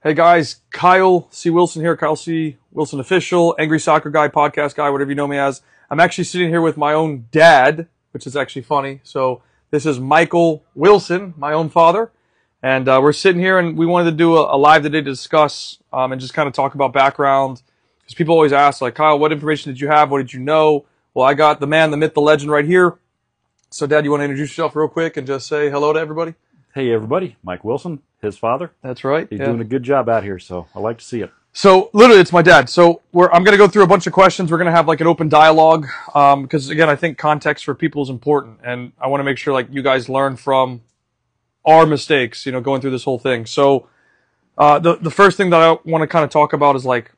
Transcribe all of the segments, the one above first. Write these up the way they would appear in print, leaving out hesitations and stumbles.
Hey guys, Kyle C. Wilson here, Kyle C. Wilson Official, Angry Soccer Guy, Podcast Guy, whatever you know me as. I'm actually sitting here with my own dad, which is actually funny. So this is Michael Wilson, my own father. And we're sitting here and we wanted to do a live today to discuss and just kind of talk about background. Because people always ask, like, Kyle, what information did you have? What did you know? Well, I got the man, the myth, the legend right here. So Dad, you want to introduce yourself real quick and just say hello to everybody? Hey everybody, Mike Wilson, his father. That's right. He's doing a good job out here, so I like to see it. So literally, it's my dad. So I'm going to go through a bunch of questions. We're going to have like an open dialogue because again, I think context for people is important, and I want to make sure like you guys learn from our mistakes. You know, going through this whole thing. So the first thing that I want to kind of talk about is like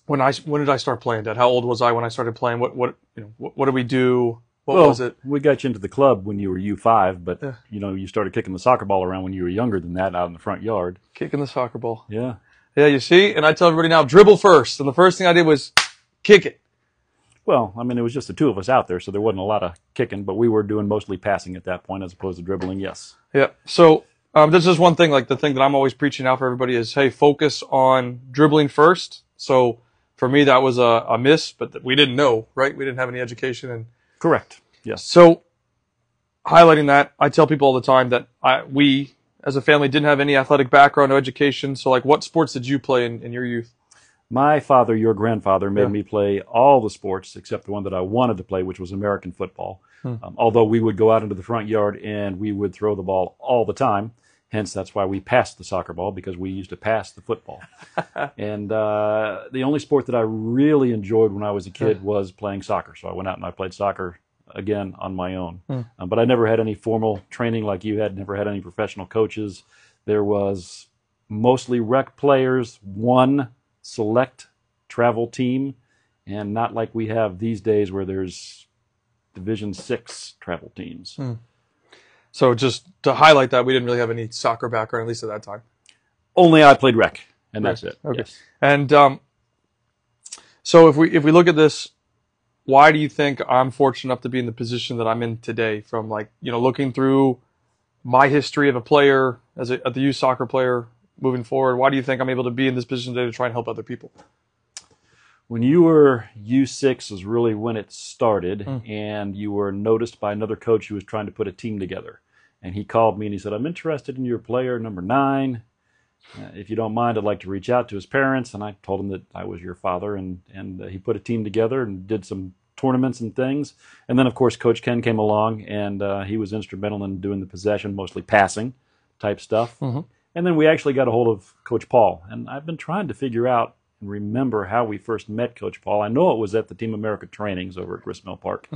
when did I start playing, Dad? How old was I when I started playing? What did we do? What was it? We got you into the club when you were U5, but you started kicking the soccer ball around when you were younger than that out in the front yard. Kicking the soccer ball. Yeah. Yeah, you see? And I tell everybody now, dribble first. And the first thing I did was kick it. Well, I mean, it was just the two of us out there, so there wasn't a lot of kicking, but we were doing mostly passing at that point as opposed to dribbling, yes. Yeah. So this is one thing, like the thing that I'm always preaching out for everybody is, hey, focus on dribbling first. So for me, that was a miss, but we didn't know, right? We didn't have any education. And correct. Yes. So highlighting that, I tell people all the time that we, as a family, didn't have any athletic background or education. So like, what sports did you play in your youth? My father, your grandfather, made me play all the sports except the one that I wanted to play, which was American football. Although we would go out into the front yard and we would throw the ball all the time. Hence, that's why we passed the soccer ball, because we used to pass the football. And the only sport that I really enjoyed when I was a kid was playing soccer. So I went out and I played soccer again on my own. But I never had any formal training like you had, never had any professional coaches. There was mostly rec players, one select travel team, and not like we have these days where there's Division 6 travel teams. So just to highlight that, we didn't really have any soccer background, at least at that time. Only I played rec, and that's it. Okay. Yes. And so if we look at this, why do you think I'm fortunate enough to be in the position that I'm in today? From like, looking through my history of a player as the youth soccer player moving forward, why do you think I'm able to be in this position today to try and help other people? When you were U6 is really when it started, and you were noticed by another coach who was trying to put a team together. And he called me and he said, I'm interested in your player number 9. If you don't mind, I'd like to reach out to his parents. And I told him that I was your father, and he put a team together and did some tournaments and things. And then, of course, Coach Ken came along, and he was instrumental in doing the possession, mostly passing type stuff. And then we actually got a hold of Coach Paul. And I've been trying to figure out and remember how we first met Coach Paul. I know it was at the Team America trainings over at Gristmill Park,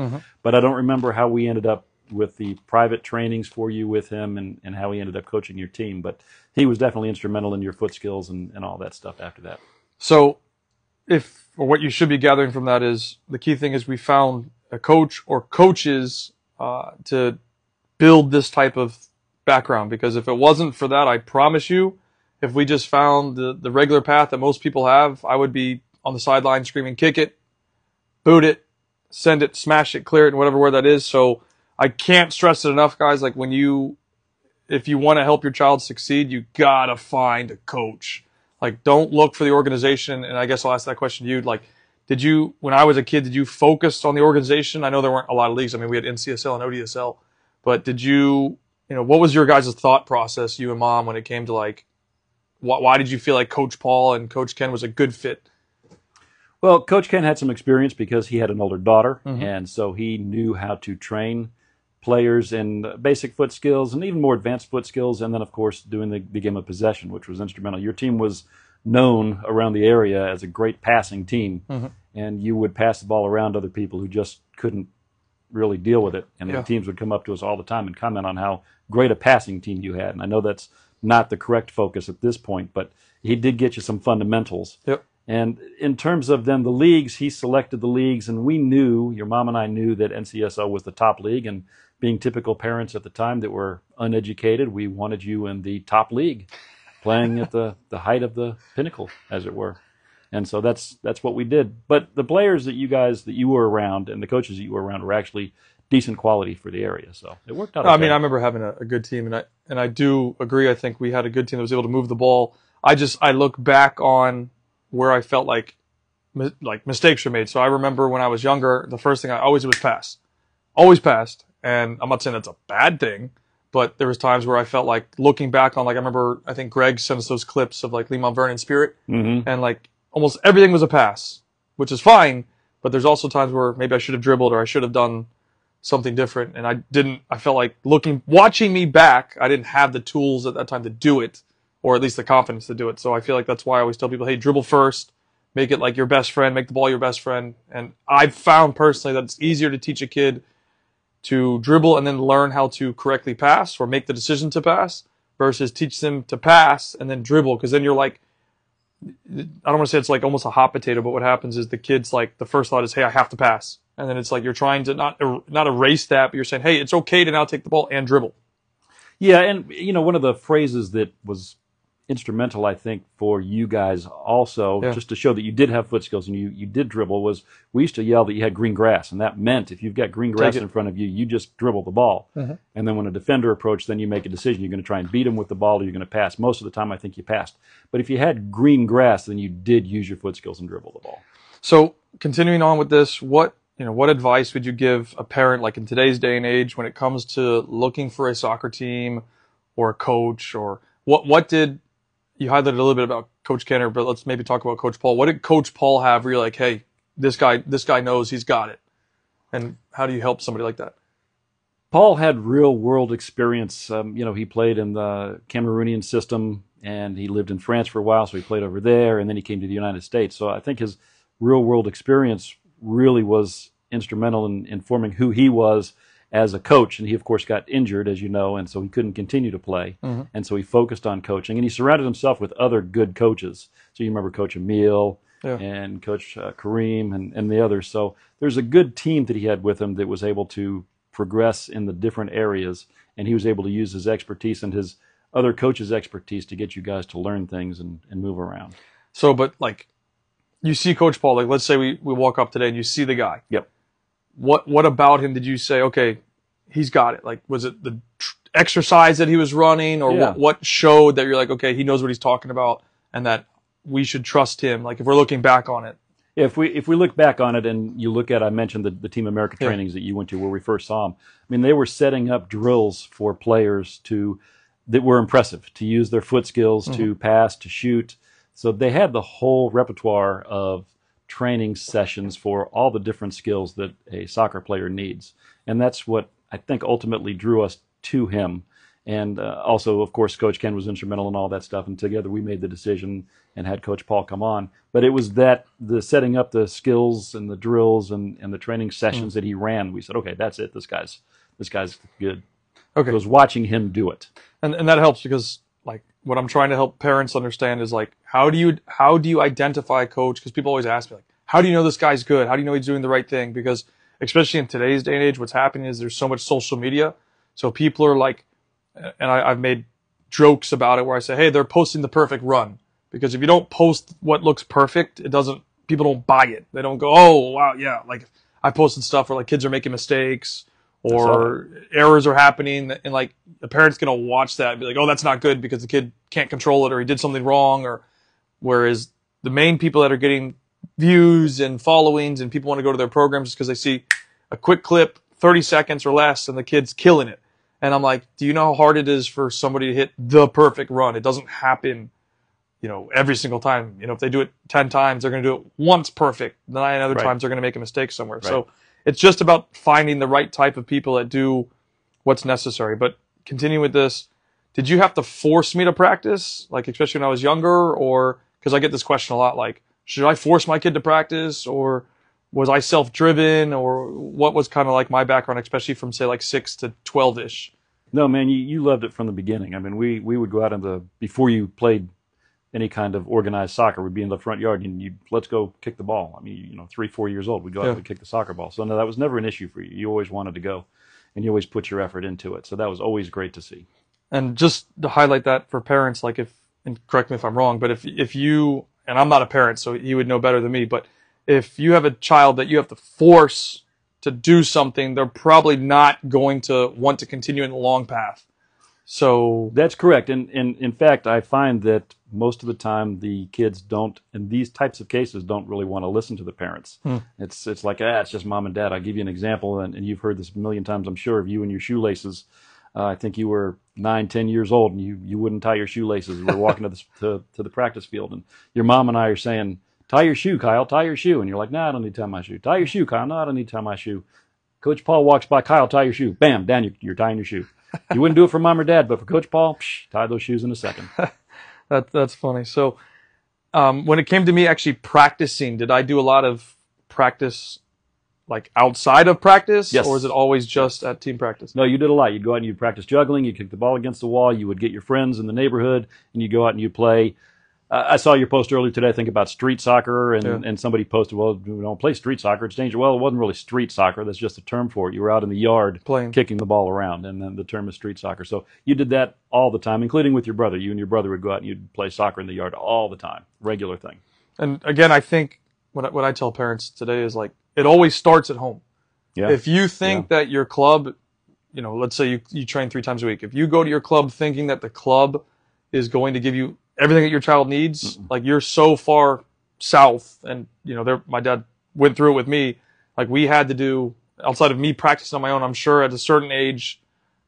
but I don't remember how we ended up with the private trainings for you with him and how he ended up coaching your team. But he was definitely instrumental in your foot skills and all that stuff after that. So what you should be gathering from that is the key thing is we found a coach or coaches to build this type of background, because if it wasn't for that, I promise you, if we just found the regular path that most people have, I would be on the sideline screaming, kick it, boot it, send it, smash it, clear it, and whatever word that is. So I can't stress it enough, guys. Like if you want to help your child succeed, you gotta find a coach. Like, don't look for the organization. And I guess I'll ask that question to you. Like, when I was a kid, did you focus on the organization? I know there weren't a lot of leagues. I mean, we had NCSL and ODSL, but did you, what was your guys' thought process, you and Mom, when it came to like, why did you feel like Coach Paul and Coach Ken was a good fit? Well, Coach Ken had some experience because he had an older daughter, and so he knew how to train players in basic foot skills and even more advanced foot skills, and then, of course, doing the game of possession, which was instrumental. Your team was known around the area as a great passing team, and you would pass the ball around to other people who just couldn't really deal with it, and the teams would come up to us all the time and comment on how great a passing team you had. And I know that's not the correct focus at this point, but he did get you some fundamentals. And in terms of then the leagues, he selected the leagues, and we knew, your mom and I knew, that NCSL was the top league, and being typical parents at the time that were uneducated, we wanted you in the top league, playing at the height of the pinnacle, as it were. And so that's what we did. But the players that you were around and the coaches that you were around were actually decent quality for the area, so it worked out okay. I mean, I remember having a good team, and I do agree. I think we had a good team that was able to move the ball. I look back on where I felt like mistakes were made. So I remember when I was younger, the first thing I always did was pass. Always passed. And I'm not saying that's a bad thing, but there was times where I felt like looking back on, like, I remember, I think Greg sent us those clips of like Lee Mount Vernon Spirit, and like almost everything was a pass, which is fine. But there's also times where maybe I should have dribbled or I should have done something different, and I didn't. I felt like watching me back, I didn't have the tools at that time to do it, or at least the confidence to do it. So I feel like that's why I always tell people, hey, dribble first, make it like your best friend, make the ball your best friend. And I've found personally that it's easier to teach a kid to dribble and then learn how to correctly pass or make the decision to pass versus teach them to pass and then dribble, because then you're like, I don't want to say it's like almost a hot potato, but what happens is the kid's like, the first thought is, hey, I have to pass. And then it's like you're trying to not erase that, but you're saying, hey, it's okay to now take the ball and dribble. Yeah, and one of the phrases that was instrumental, I think, for you guys also, just to show that you did have foot skills and you did dribble, was we used to yell that you had green grass, and that meant if you've got green grass in front of you, you just dribble the ball. And then when a defender approached, then you make a decision. You're going to try and beat him with the ball, or you're going to pass. Most of the time, I think you passed. But if you had green grass, then you did use your foot skills and dribble the ball. So continuing on with this, what advice would you give a parent, like in today's day and age, when it comes to looking for a soccer team or a coach, or what did you highlighted a little bit about Coach Kenner, but let's maybe talk about Coach Paul. What did Coach Paul have where you're like, hey, this guy knows, he's got it? And how do you help somebody like that? Paul had real world experience. He played in the Cameroonian system, and he lived in France for a while, so he played over there, and then he came to the United States. So I think his real world experience really was instrumental in forming who he was as a coach. And he, of course, got injured, as you know, and so he couldn't continue to play. And so he focused on coaching, and he surrounded himself with other good coaches. So you remember Coach Emile and Coach Kareem and the others. So there's a good team that he had with him that was able to progress in the different areas, and he was able to use his expertise and his other coaches' expertise to get you guys to learn things and move around. So, but like, you see Coach Paul, like let's say we walk up today and you see the guy. Yep. What about him did you say, okay, he's got it? Like, was it the exercise that he was running, or what showed that you're like, okay, he knows what he's talking about and that we should trust him? Like, if we're looking back on it. If we look back on it and you look at, I mentioned the Team America trainings that you went to where we first saw him. I mean, they were setting up drills for players that were impressive, to use their foot skills, to pass, to shoot. So they had the whole repertoire of training sessions for all the different skills that a soccer player needs. And that's what I think ultimately drew us to him. And also, of course, Coach Ken was instrumental in all that stuff. And together we made the decision and had Coach Paul come on. But it was the setting up the skills and the drills and the training sessions that he ran. We said, okay, that's it. This guy's good. Okay. It was watching him do it. And that helps, because like what I'm trying to help parents understand is like, how do you identify a coach? Because people always ask me, like, how do you know this guy's good? How do you know he's doing the right thing? Because especially in today's day and age, what's happening is there's so much social media. So people are like, and I've made jokes about it where I say, hey, they're posting the perfect run. Because if you don't post what looks perfect, people don't buy it. They don't go, oh, wow, yeah. Like, I posted stuff where like kids are making mistakes or errors are happening, and like the parent's going to watch that and be like, oh, that's not good because the kid can't control it or he did something wrong. Or whereas the main people that are getting views and followings and people want to go to their programs just because they see a quick clip, 30 seconds or less, and the kid's killing it. And I'm like, do you know how hard it is for somebody to hit the perfect run? It doesn't happen, every single time. If they do it 10 times, they're going to do it once perfect. The 9 other times they're going to make a mistake somewhere. Right. So it's just about finding the right type of people that do what's necessary. But continuing with this, did you have to force me to practice? Like, especially when I was younger, or, because I get this question a lot, like, should I force my kid to practice, or was I self-driven, or what was kind of like my background, especially from say like 6 to 12-ish? No, man, you loved it from the beginning. I mean, we would go out before you played any kind of organized soccer, we'd be in the front yard and let's go kick the ball. I mean, 3, 4 years old, we'd go out and kick the soccer ball. So no, that was never an issue for you. You always wanted to go, and you always put your effort into it. So that was always great to see. And just to highlight that for parents, like and correct me if I'm wrong, but if you, and I'm not a parent, so you would know better than me, but if you have a child that you have to force to do something, they're probably not going to want to continue in the long path. So that's correct. And in fact, I find that most of the time the kids don't, in these types of cases, don't really want to listen to the parents. It's like, it's just mom and dad. I'll give you an example, and you've heard this a million times, I'm sure, of you and your shoelaces. I think you were 9, 10 years old, and you wouldn't tie your shoelaces. We were walking to the practice field, and your mom and I are saying, tie your shoe, Kyle, tie your shoe. And you're like, I don't need to tie my shoe. Tie your shoe, Kyle. No, I don't need to tie my shoe. Coach Paul walks by, Kyle, tie your shoe. Bam, Dan, you're tying your shoe. You wouldn't do it for mom or dad, but for Coach Paul, tie those shoes in a second. That's funny. So when it came to me actually practicing, did I do a lot of practice like outside of practice? Yes. Or is it always just at team practice? No, you did a lot. You'd go out and you'd practice juggling. You'd kick the ball against the wall. You would get your friends in the neighborhood, and you'd go out and you'd play. I saw your post earlier today, I think, about street soccer, and somebody posted, well, we don't play street soccer, it's dangerous. Well, it wasn't really street soccer, that's just a term for it. You were out in the yard playing, kicking the ball around, and then the term is street soccer. So you did that all the time, including with your brother. You and your brother would go out and you'd play soccer in the yard all the time, regular thing. And again, I think what I tell parents today is like, it always starts at home. Yeah. If you think that your club, let's say you train 3 times a week. If you go to your club thinking that the club is going to give you everything that your child needs, like you're so far south, and my dad went through it with me. Like we had to do, outside of me practicing on my own, I'm sure at a certain age,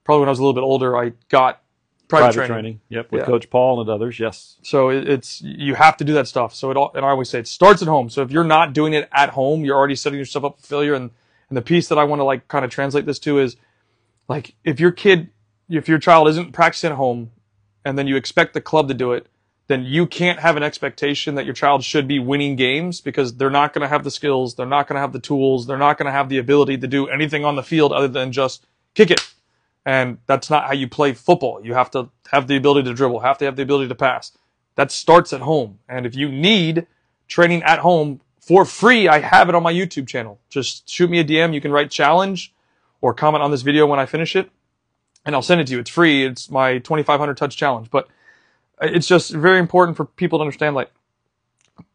probably when I was a little bit older, I got private training. Yep, with Coach Paul and others, yes. So you have to do that stuff. So and I always say it starts at home. So if you're not doing it at home, you're already setting yourself up for failure. And the piece that I want to like kind of translate this to is like if your child isn't practicing at home, and then you expect the club to do it, then you can't have an expectation that your child should be winning games, because they're not going to have the skills, they're not going to have the tools, they're not going to have the ability to do anything on the field other than just kick it. And that's not how you play football. You have to have the ability to dribble, have to have the ability to pass. That starts at home. And if you need training at home for free, I have it on my YouTube channel. Just shoot me a DM. You can write challenge or comment on this video when I finish it, and I'll send it to you. It's free. It's my 2,500 touch challenge. But it's just very important for people to understand, like,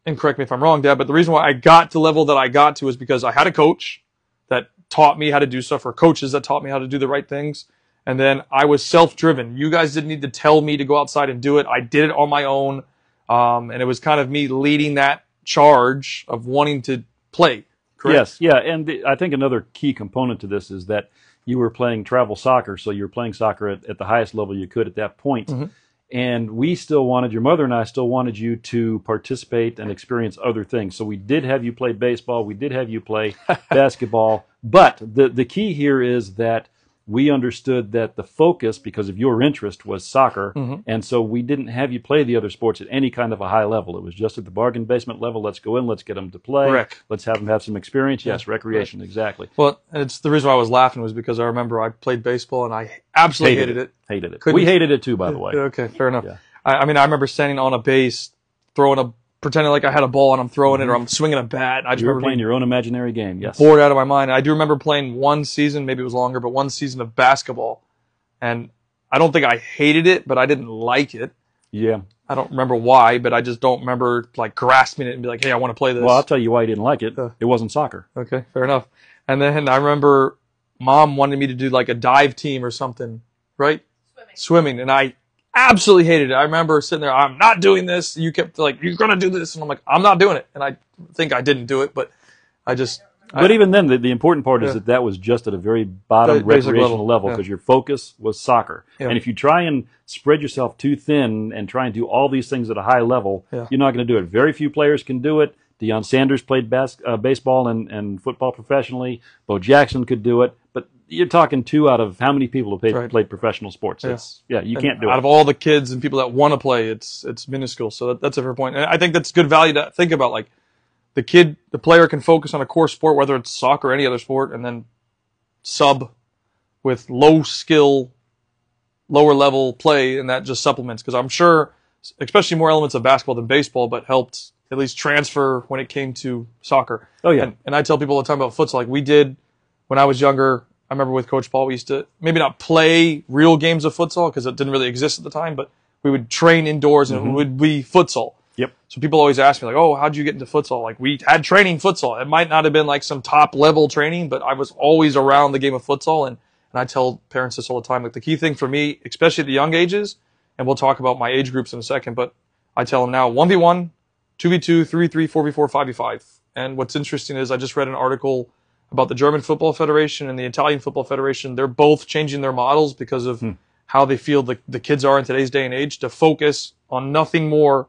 and correct me if I'm wrong, Dad, but the reason why I got to the level that I got to is because I had a coach that taught me how to do stuff, or coaches that taught me how to do the right things. And then I was self-driven. You guys didn't need to tell me to go outside and do it. I did it on my own. And it was kind of me leading that charge of wanting to play. Correct? Yes, yeah. And I think another key component to this is that you were playing travel soccer, so you were playing soccer at the highest level you could at that point. Mm-hmm. And we still wanted, your mother and I still wanted you to participate and experience other things. So we did have you play baseball, we did have you play basketball, but the key here is that we understood that the focus, because of your interest, was soccer, mm-hmm. and so we didn't have you play the other sports at any kind of a high level. It was just at the bargain basement level. Let's go in, let's get them to play, Rec. Let's have them have some experience. Yes, recreation, exactly. Well, it's the reason why I was laughing was because I remember I played baseball and I absolutely hated it. Hated it. We hated it too, by the way. Okay, fair enough. Yeah. I mean, I remember standing on a base, pretending like I had a ball and I'm throwing it, or I'm swinging a bat. I just remember playing your own imaginary game. Yes, bored out of my mind. I do remember playing one season, maybe it was longer, but one season of basketball, and I don't think I hated it, but I didn't like it. Yeah, I don't remember why, but I just don't remember like grasping it and be like, "Hey, I want to play this." Well, I'll tell you why you didn't like it. It wasn't soccer. Okay, fair enough. And then I remember Mom wanted me to do like a dive team or something, right? Swimming, and I absolutely hated it. I remember sitting there, I'm not doing this. You kept like, you're going to do this. And I'm like, I'm not doing it. And I think I didn't do it, but But even then, the important part is that was just at a very bottom recreational level, because your focus was soccer. Yeah. And if you try and spread yourself too thin and try and do all these things at a high level, you're not going to do it. Very few players can do it. Deion Sanders played baseball and football professionally. Bo Jackson could do it. But you're talking 2 out of how many people have played professional sports? You can't do it. Out of all the kids and people that want to play, it's minuscule. So that's a fair point. And I think that's good value to think about. Like the player can focus on a core sport, whether it's soccer or any other sport, and then sub with low skill, lower level play, and that just supplements. Because I'm sure, especially more elements of basketball than baseball, but helped at least transfer when it came to soccer. Oh yeah. And I tell people all the time about futsal. Like we did when I was younger. I remember with Coach Paul, we used to maybe not play real games of futsal because it didn't really exist at the time, but we would train indoors and it would be futsal. Yep. So people always ask me like, oh, how'd you get into futsal? Like we had training futsal. It might not have been like some top level training, but I was always around the game of futsal. And I tell parents this all the time. Like the key thing for me, especially at the young ages, and we'll talk about my age groups in a second, but I tell them now 1v1, 2v2, 3v3, 4v4, 5v5. And what's interesting is I just read an article about the German Football Federation and the Italian Football Federation. They're both changing their models because of how they feel the kids are in today's day and age, to focus on nothing more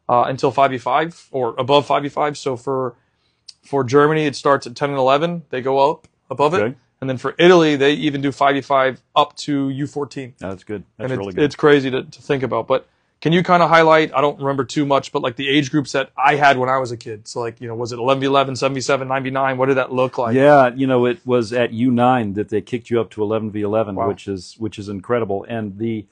until 5v5 or above 5v5. So for Germany, it starts at 10 and 11. They go up above it. And then for Italy, they even do 5v5 up to U14. That's good. That's and really good. It's crazy to think about. But can you kind of highlight, I don't remember too much, but like the age groups that I had when I was a kid? So like, was it 11v11, 7v7, 9v9? What did that look like? Yeah, it was at U9 that they kicked you up to 11v11, Wow. which is incredible. And the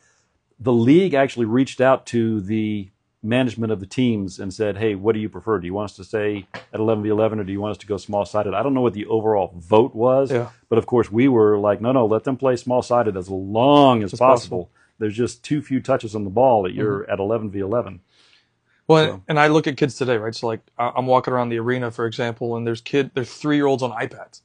league actually reached out to the management of the teams and said, hey, what do you prefer? Do you want us to stay at 11v11 or do you want us to go small-sided? I don't know what the overall vote was, but of course we were like, no, let them play small-sided as long as possible. There's just too few touches on the ball that you're at 11v11. Well, and I look at kids today, right? So like I'm walking around the arena, for example, and there's 3-year-olds on iPads,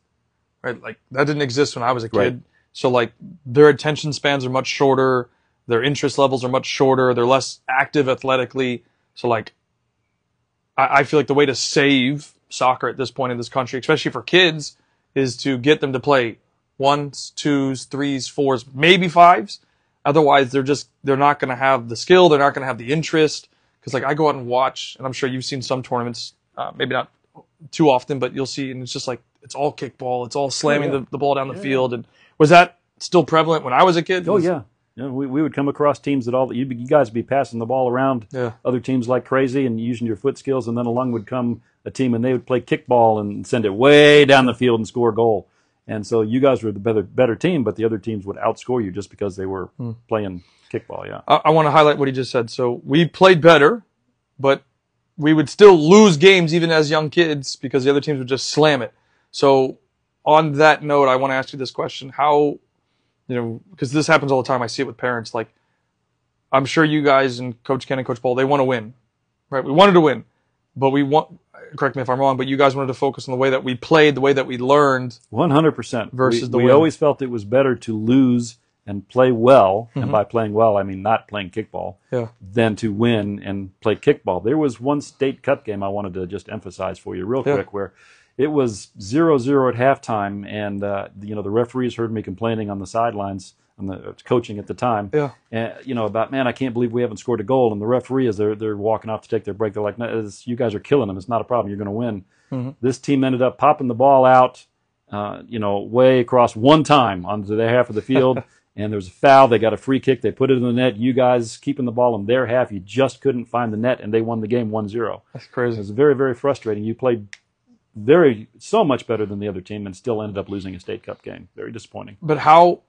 right? Like that didn't exist when I was a kid. Right. So like their attention spans are much shorter. Their interest levels are much shorter. They're less active athletically. So like I feel like the way to save soccer at this point in this country, especially for kids, is to get them to play 1s, 2s, 3s, 4s, maybe 5s. Otherwise, they're not going to have the skill. They're not going to have the interest. Because like I go out and watch, and I'm sure you've seen some tournaments, maybe not too often, but you'll see, and it's just like it's all kickball. It's all slamming the ball down the field. And was that still prevalent when I was a kid? Oh yeah. We would come across teams that you guys would be passing the ball around other teams like crazy and using your foot skills, and then along would come a team and they would play kickball and send it way down the field and score a goal. And so you guys were the better team, but the other teams would outscore you just because they were playing kickball. Yeah. I want to highlight what he just said. So we played better, but we would still lose games even as young kids because the other teams would just slam it. So on that note, I want to ask you this question: how, because this happens all the time. I see it with parents. Like, I'm sure you guys and Coach Ken and Coach Paul, they want to win, right? We wanted to win, but correct me if I'm wrong, but you guys wanted to focus on the way that we played, the way that we learned. 100%. Versus we always felt it was better to lose and play well, and by playing well, I mean not playing kickball, than to win and play kickball. There was one state cup game I wanted to just emphasize for you real quick where it was 0-0 at halftime, and the referees heard me complaining on the sidelines, on the coaching at the time, about, man, I can't believe we haven't scored a goal. And the referee, as they're walking off to take their break, they're like, no, you guys are killing them. It's not a problem. You're going to win. This team ended up popping the ball out, way across one time onto their half of the field, and there was a foul. They got a free kick. They put it in the net. You guys keeping the ball in their half, you just couldn't find the net, and they won the game 1-0. That's crazy. It was very, very frustrating. You played so much better than the other team and still ended up losing a state cup game. Very disappointing. But how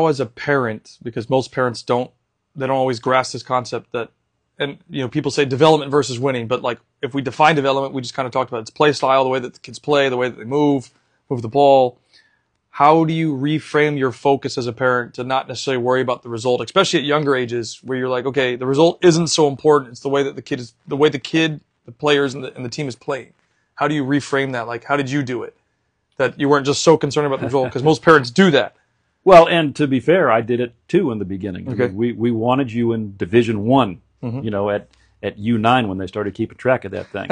as a parent, because most parents don't always grasp this concept that, and people say development versus winning, but like if we define development, we just kind of talked about it's play style, the way that the kids play, the way that they move the ball. How do you reframe your focus as a parent to not necessarily worry about the result, especially at younger ages where you're like, okay, the result isn't so important. It's the way that the players and the team is playing. How do you reframe that? Like, how did you do it? That you weren't just so concerned about the result, because most parents do that. Well, and to be fair, I did it too in the beginning. Okay. We wanted you in Division I, at U9 when they started keeping track of that thing.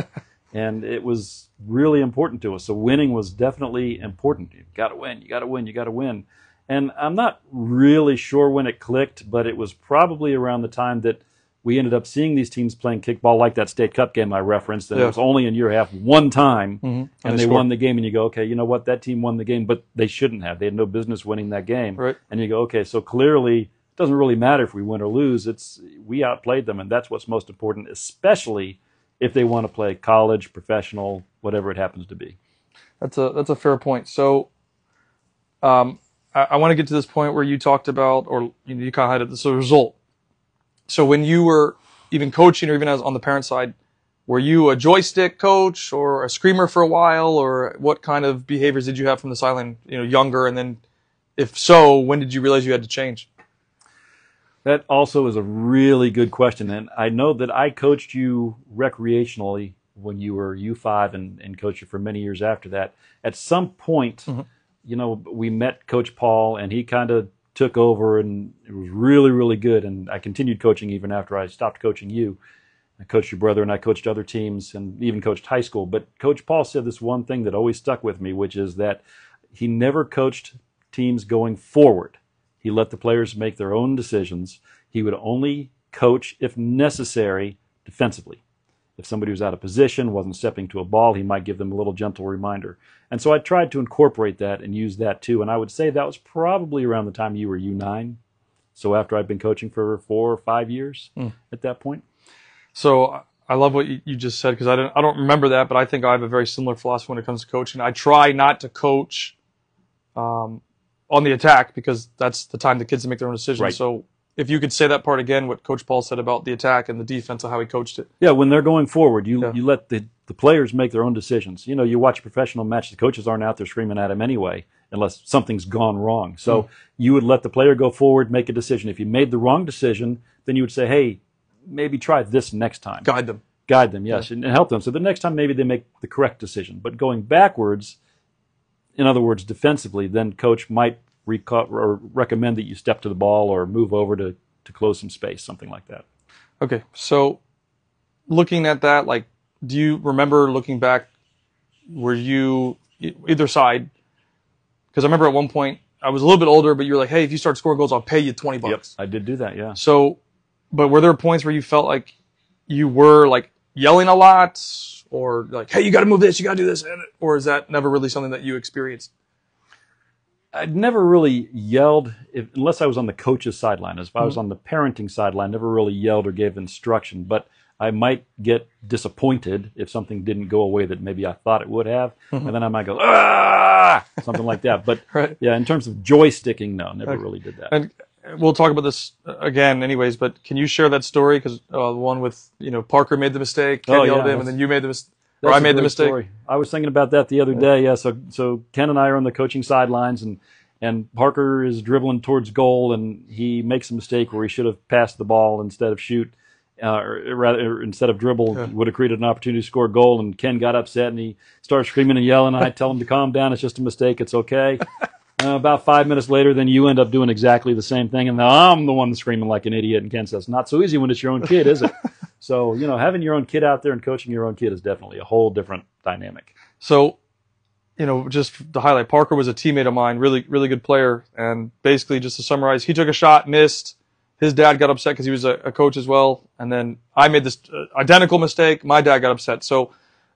And it was really important to us. So winning was definitely important. You got to win, you got to win, you got to win. And I'm not really sure when it clicked, but it was probably around the time that we ended up seeing these teams playing kickball, like that state cup game I referenced, and it was only in year half one time, and they won the game, and you go, okay, you know what, that team won the game, but they shouldn't have. They had no business winning that game. Right. And you go, okay, so clearly it doesn't really matter if we win or lose. We outplayed them, and that's what's most important, especially if they want to play college, professional, whatever it happens to be. That's a fair point. So I want to get to this point where you talked about, or you kind of had this result. So when you were even coaching, or even as on the parent side, were you a joystick coach or a screamer for a while, or what kind of behaviors did you have from the sideline, younger? And then if so, when did you realize you had to change? That also is a really good question. And I know that I coached you recreationally when you were U5 and coached you for many years after that. At some point, we met Coach Paul, and he kind of took over, and it was really, really good. And I continued coaching even after I stopped coaching you. I coached your brother, and I coached other teams, and even coached high school. But Coach Paul said this one thing that always stuck with me, which is that he never coached teams going forward. He let the players make their own decisions. He would only coach, if necessary, defensively. If somebody was out of position, wasn't stepping to a ball, he might give them a little gentle reminder. And so I tried to incorporate that and use that too. And I would say that was probably around the time you were U9. So after I'd been coaching for 4 or 5 years at that point. So I love what you just said, because I don't remember that, but I think I have a very similar philosophy when it comes to coaching. I try not to coach on the attack, because that's the time the kids make their own decisions. Right. So if you could say that part again, what Coach Paul said about the attack and the defense and how he coached it. Yeah, when they're going forward, you let the players make their own decisions. You know, you watch a professional match, the coaches aren't out there screaming at him anyway, unless something's gone wrong. So you would let the player go forward, make a decision. If you made the wrong decision, then you would say, hey, maybe try this next time. Guide them. Guide them, yes, and help them. So the next time maybe they make the correct decision. But going backwards, in other words, defensively, then coach might recommend that you step to the ball or move over to close some space, something like that. Okay, so looking at that, like, do you remember looking back, were you either side? Because I remember at one point, I was a little bit older, but you were like, hey, if you start scoring goals, I'll pay you $20. Yep, I did do that, yeah. So, but were there points where you felt like you were like yelling a lot, or like, hey, you got to move this, you got to do this, or is that never really something that you experienced? I'd never really yelled, unless I was on the coach's sideline. As if I was on the parenting sideline, never really yelled or gave instruction. But I might get disappointed if something didn't go away that maybe I thought it would have. And then I might go, ah, something like that. But yeah, in terms of joysticking, no, never really did that. And we'll talk about this again anyways, but can you share that story? Because the one with, Parker made the mistake, Ken yelled at him, and then you made the mistake. Or I made the mistake. Story. I was thinking about that the other day. Yeah, so Ken and I are on the coaching sidelines, and Parker is dribbling towards goal, and he makes a mistake where he should have passed the ball instead of shoot, or rather instead of dribble, would have created an opportunity to score a goal. And Ken got upset, and he started screaming and yelling. I tell him to calm down. It's just a mistake. It's okay. About 5 minutes later, then you end up doing exactly the same thing, and now I'm the one that's screaming like an idiot. And Ken says, "Not so easy when it's your own kid, is it?" So, having your own kid out there and coaching your own kid is definitely a whole different dynamic. So, just to highlight, Parker was a teammate of mine, really, really good player. And basically, just to summarize, he took a shot, missed. His dad got upset because he was a coach as well. And then I made this identical mistake. My dad got upset. So,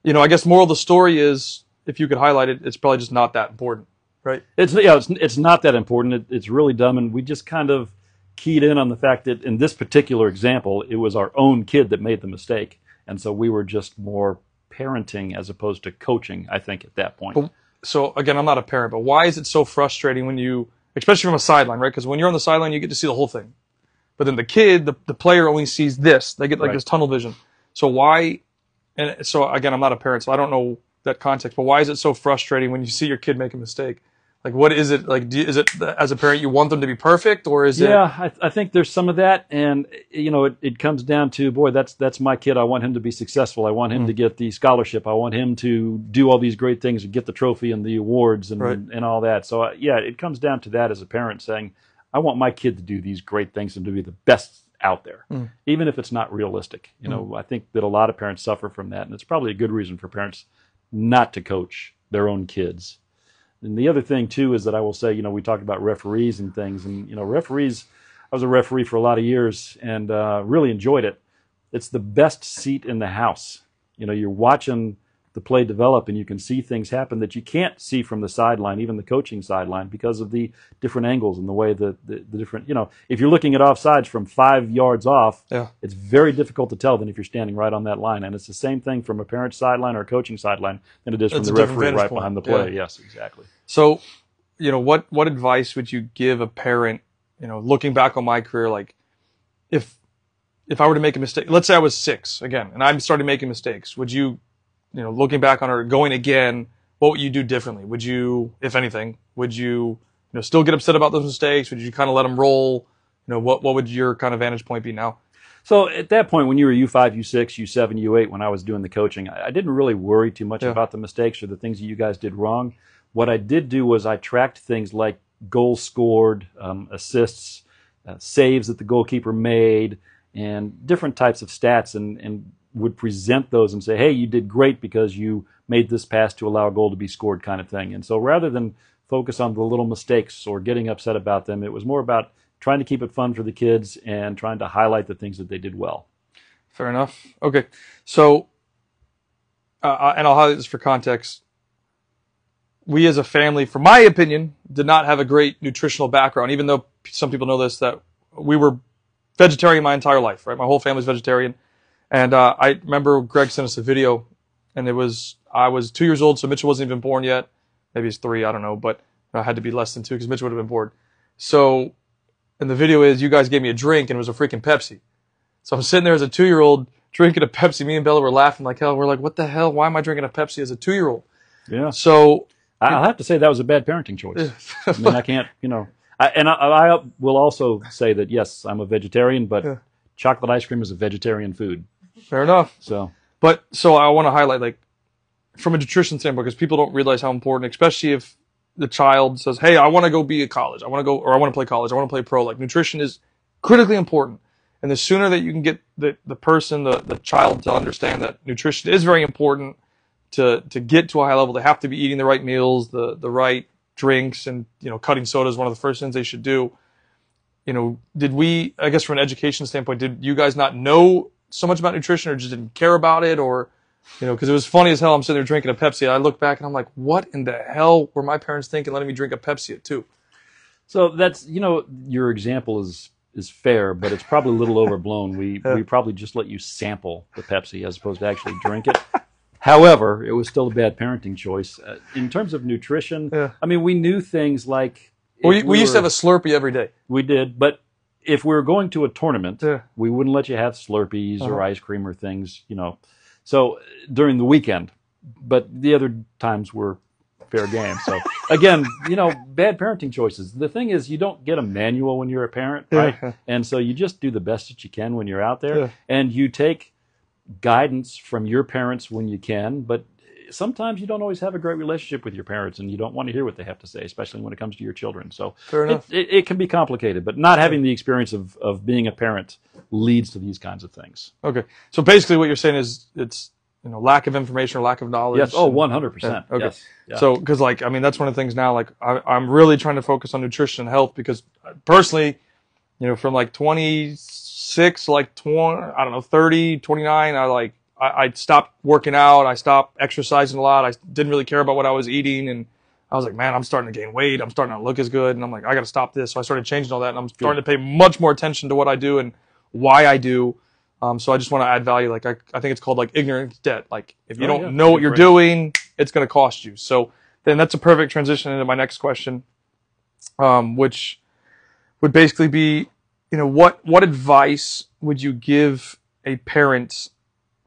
I guess moral of the story is, if you could highlight it, it's probably just not that important, right? It's not that important. It's really dumb. And we just kind of keyed in on the fact that in this particular example, it was our own kid that made the mistake. And so we were just more parenting as opposed to coaching, I think, at that point. So again, I'm not a parent, but why is it so frustrating when you, especially from a sideline, right? Because when you're on the sideline, you get to see the whole thing. But then the kid, the player only sees this. They get like this tunnel vision. So why, and so again, I'm not a parent, so I don't know that context, but why is it so frustrating when you see your kid make a mistake? Like, what is it? Like, is it as a parent you want them to be perfect, or is it? Yeah, I think there's some of that, and it comes down to, boy, that's my kid. I want him to be successful. I want him to get the scholarship. I want him to do all these great things and get the trophy and the awards and all that. So it comes down to that as a parent saying, I want my kid to do these great things and to be the best out there, even if it's not realistic. I think that a lot of parents suffer from that, and it's probably a good reason for parents not to coach their own kids. And the other thing, too, is that I will say, we talked about referees and things. And, referees, I was a referee for a lot of years and really enjoyed it. It's the best seat in the house. You're watching the play develop, and you can see things happen that you can't see from the sideline, even the coaching sideline, because of the different angles and the way the different, if you're looking at offsides from 5 yards off, it's very difficult to tell than if you're standing right on that line. And it's the same thing from a parent's sideline or a coaching sideline than it is from the referee right behind the play. Yeah. Yes, exactly. So, what advice would you give a parent, looking back on my career, like if I were to make a mistake, let's say I was 6 again, and I started making mistakes, would you, looking back on it, going again, what would you do differently? Would you, if anything, still get upset about those mistakes? Would you kind of let them roll? What would your kind of vantage point be now? So at that point, when you were U5, U6, U7, U8, when I was doing the coaching, I didn't really worry too much about the mistakes or the things that you guys did wrong. What I did do was I tracked things like goals scored, assists, saves that the goalkeeper made, and different types of stats, and would present those and say, hey, you did great because you made this pass to allow a goal to be scored, kind of thing. And so rather than focus on the little mistakes or getting upset about them, it was more about trying to keep it fun for the kids and trying to highlight the things that they did well. Fair enough. Okay. So, and I'll highlight this for context. We as a family, from my opinion, did not have a great nutritional background, even though some people know this, that we were vegetarian my entire life, right? My whole family's vegetarian. And I remember Greg sent us a video, and I was 2 years old, so Mitchell wasn't even born yet. Maybe he's 3, I don't know, but I had to be less than 2 because Mitchell would have been born. So, and the video is you guys gave me a drink, and it was a freaking Pepsi. So I'm sitting there as a 2-year-old drinking a Pepsi. Me and Bella were laughing like hell. We're like, what the hell? Why am I drinking a Pepsi as a 2-year-old? Yeah. So I'll have to say that was a bad parenting choice. I mean, I can't, I will also say that, yes, I'm a vegetarian, but chocolate ice cream is a vegetarian food. Fair enough. So I want to highlight, like, from a nutrition standpoint, because people don't realize how important, especially if the child says, hey, I want to go be at college. I want to go, or I want to play college. I want to play pro. Like, nutrition is critically important. And the sooner that you can get the person, the child, to understand that nutrition is very important to get to a high level, they have to be eating the right meals, the right drinks, and, cutting soda is one of the first things they should do. Did we, I guess from an education standpoint, did you guys not know so much about nutrition, or just didn't care about it, or, because it was funny as hell. I'm sitting there drinking a Pepsi. I look back and I'm like, what in the hell were my parents thinking letting me drink a Pepsi at 2? So that's, your example is fair, but it's probably a little overblown. We probably just let you sample the Pepsi as opposed to actually drink it. However, it was still a bad parenting choice. In terms of nutrition, I mean, we knew things like... We used to have a Slurpee every day. We did, but if we were going to a tournament, we wouldn't let you have Slurpees or ice cream or things, So during the weekend, but the other times were fair game. So again, bad parenting choices. The thing is, you don't get a manual when you're a parent, right? And so you just do the best that you can when you're out there, and you take guidance from your parents when you can, but sometimes you don't always have a great relationship with your parents, and you don't want to hear what they have to say, especially when it comes to your children. So fair enough. It can be complicated, but not having the experience of being a parent leads to these kinds of things. Okay. So basically what you're saying is it's, lack of information or lack of knowledge. Yes. Oh, 100%. Okay. Yes. Yeah. So, because that's one of the things now, I'm really trying to focus on nutrition and health, because personally, from 26 to 30, 29, I stopped working out. I stopped exercising a lot. I didn't really care about what I was eating. And I was like, man, I'm starting to gain weight. I'm starting to look as good. And I'm like, I got to stop this. So I started changing all that. And I'm starting to pay much more attention to what I do and why I do. So I just want to add value. I think it's called ignorance debt. If you don't know what you're doing, it's going to cost you. So then that's a perfect transition into my next question, which would basically be, what advice would you give a parent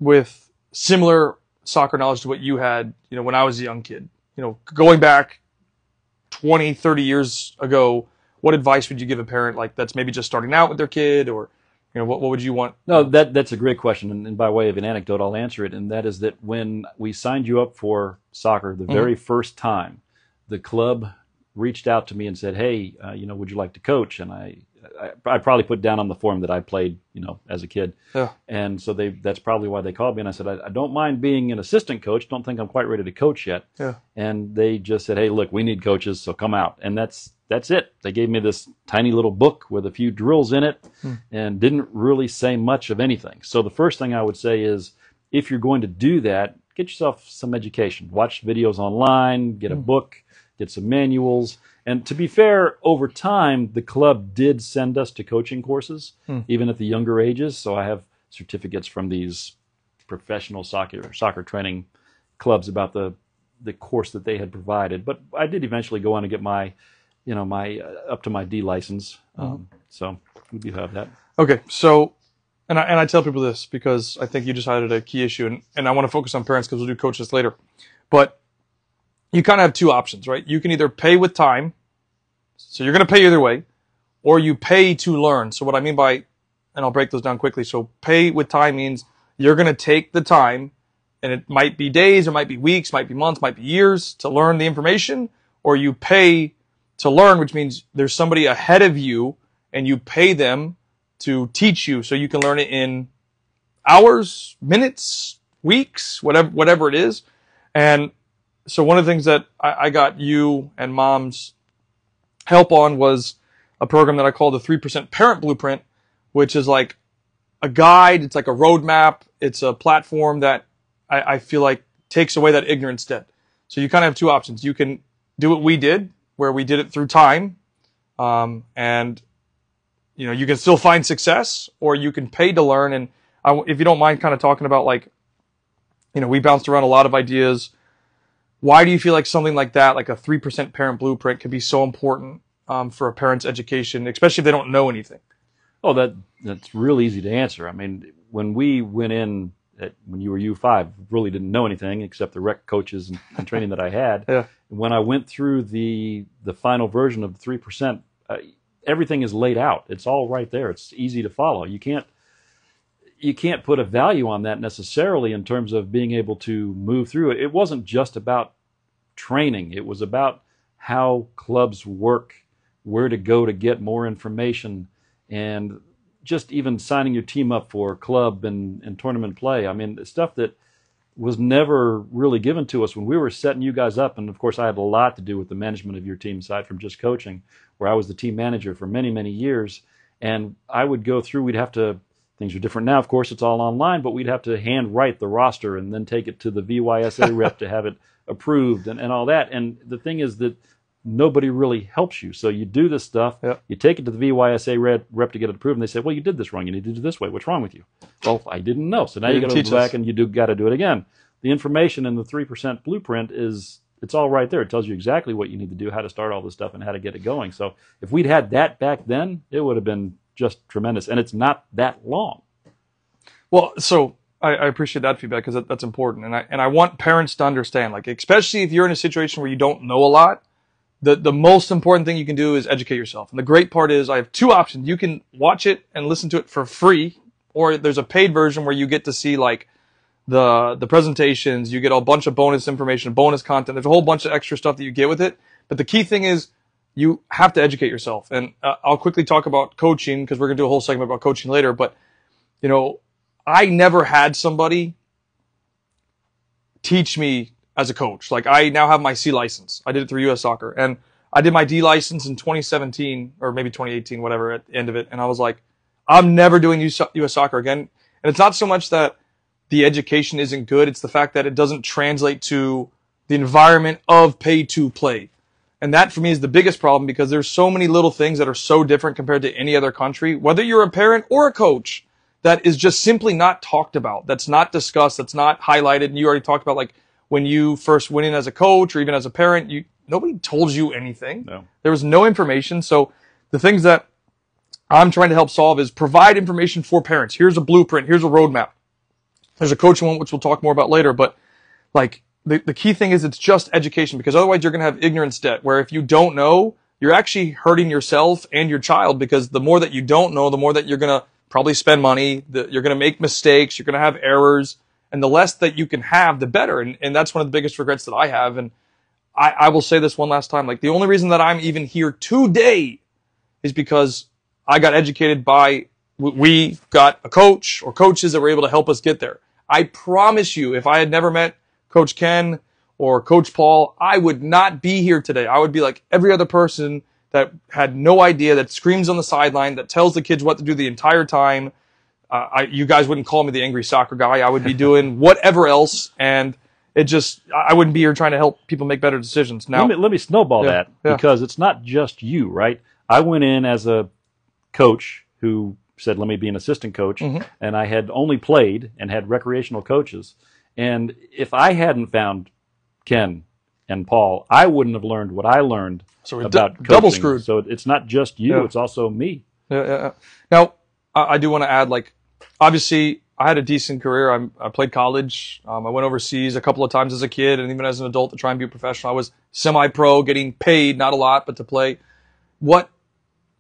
with similar soccer knowledge to what you had, when I was a young kid? Going back 20, 30 years ago, what advice would you give a parent that's maybe just starting out with their kid, or, what would you want? No, that's a great question. And by way of an anecdote, I'll answer it. And that is that when we signed you up for soccer the very first time, the club reached out to me and said, hey, would you like to coach? And I probably put down on the form that I played, as a kid. Yeah. And so that's probably why they called me. And I said, I don't mind being an assistant coach. Don't think I'm quite ready to coach yet. Yeah. And they just said, hey, look, we need coaches, so come out. And that's it. They gave me this tiny little book with a few drills in it and didn't really say much of anything. So the first thing I would say is, if you're going to do that, get yourself some education. Watch videos online, get a book, get some manuals. And to be fair, over time, the club did send us to coaching courses, even at the younger ages. So I have certificates from these professional soccer training clubs about the course that they had provided. But I did eventually go on to get my up to my D license. So we do have that. Okay. So, and I tell people this because I think you just highlighted a key issue, and I want to focus on parents because we'll do coaches later. But you kind of have two options, right? You can either pay with time, so you're going to pay either way, or you pay to learn. So what I mean by, and I'll break those down quickly. So pay with time means you're going to take the time, and it might be days, it might be weeks, might be months, might be years to learn the information, or you pay to learn, which means there's somebody ahead of you and you pay them to teach you so you can learn it in hours, minutes, weeks, whatever it is. And so one of the things that I got you and Mom's help on was a program that I call the 3% Parent Blueprint, which is like a guide. It's like a roadmap. It's a platform that I feel like takes away that ignorance debt. So you kind of have two options. You can do what we did, where we did it through time, and you can still find success, or you can pay to learn. And if you don't mind kind of talking about, like, we bounced around a lot of ideas. Why do you feel like something like that, like a 3% Parent Blueprint, can be so important for a parent's education, especially if they don't know anything? Oh, that's real easy to answer. I mean, when we went in, when you were U5, really didn't know anything except the rec coaches and training that I had. Yeah. When I went through the final version of 3%, everything is laid out. It's all right there. It's easy to follow. You can't put a value on that necessarily in terms of being able to move through it. It wasn't just about training. It was about how clubs work, where to go to get more information, and just even signing your team up for club and tournament play. I mean, stuff that was never really given to us when we were setting you guys up. And of course, I had a lot to do with the management of your team, aside from just coaching, where I was the team manager for many, many years. And I would go through, things are different now, of course, it's all online, but we'd have to hand write the roster and then take it to the VYSA rep to have it approved and all that. And the thing is that nobody really helps you. So you do this stuff, Yep. You take it to the VYSA rep to get it approved, and they say, well, you did this wrong. You need to do it this way. What's wrong with you? Well, I didn't know. So now you got to go back and you got to do it again. The information in the 3% Blueprint it's all right there. It tells you exactly what you need to do, how to start all this stuff, and how to get it going. So if we'd had that back then, it would have been just tremendous. And it's not that long. Well, so I appreciate that feedback, because that's important. And I want parents to understand, like, especially if you're in a situation where you don't know a lot, the most important thing you can do is educate yourself. And the great part is I have two options. You can watch it and listen to it for free, or there's a paid version where you get to see, like, the presentations. You get a bunch of bonus information, bonus content. There's a whole bunch of extra stuff that you get with it. But the key thing is you have to educate yourself. And I'll quickly talk about coaching, because we're going to do a whole segment about coaching later. But, I never had somebody teach me as a coach. Like, I now have my C license. I did it through U.S. Soccer. And I did my D license in 2017, or maybe 2018, whatever, at the end of it. And I was like, I'm never doing U.S. Soccer again. And it's not so much that the education isn't good. It's the fact that it doesn't translate to the environment of pay to play. And that, for me, is the biggest problem, because there's so many little things that are so different compared to any other country, whether you're a parent or a coach, that is just simply not talked about, that's not discussed, that's not highlighted. And you already talked about, like, when you first went in as a coach or even as a parent, nobody told you anything. No. There was no information. So the things that I'm trying to help solve is provide information for parents. Here's a blueprint. Here's a roadmap. There's a coaching one, which we'll talk more about later. But, like, the key thing is it's just education, because otherwise you're going to have ignorance debt, where if you don't know, you're actually hurting yourself and your child, because the more that you don't know, the more that you're going to probably spend money, you're going to make mistakes, you're going to have errors, and the less that you can have, the better. And that's one of the biggest regrets that I have. And I will say this one last time, like, the only reason that I'm even here today is because I got educated by, we got a coach or coaches that were able to help us get there. I promise you, if I had never met Coach Ken or Coach Paul, I would not be here today. I would be like every other person that had no idea, that screams on the sideline, that tells the kids what to do the entire time. You guys wouldn't call me the angry soccer guy. I would be doing whatever else, and I wouldn't be here trying to help people make better decisions. Now, let me snowball that, because it's not just you, right? I went in as a coach who said, let me be an assistant coach, and I had only played and had recreational coaches. And if I hadn't found Ken and Paul, I wouldn't have learned what I learned about coaching. Double screwed. So it's not just you, it's also me. Yeah. Now, I do want to add, like, obviously, I had a decent career. I played college. I went overseas a couple of times as a kid, and even as an adult to try and be a professional. I was semi-pro, getting paid, not a lot, but to play.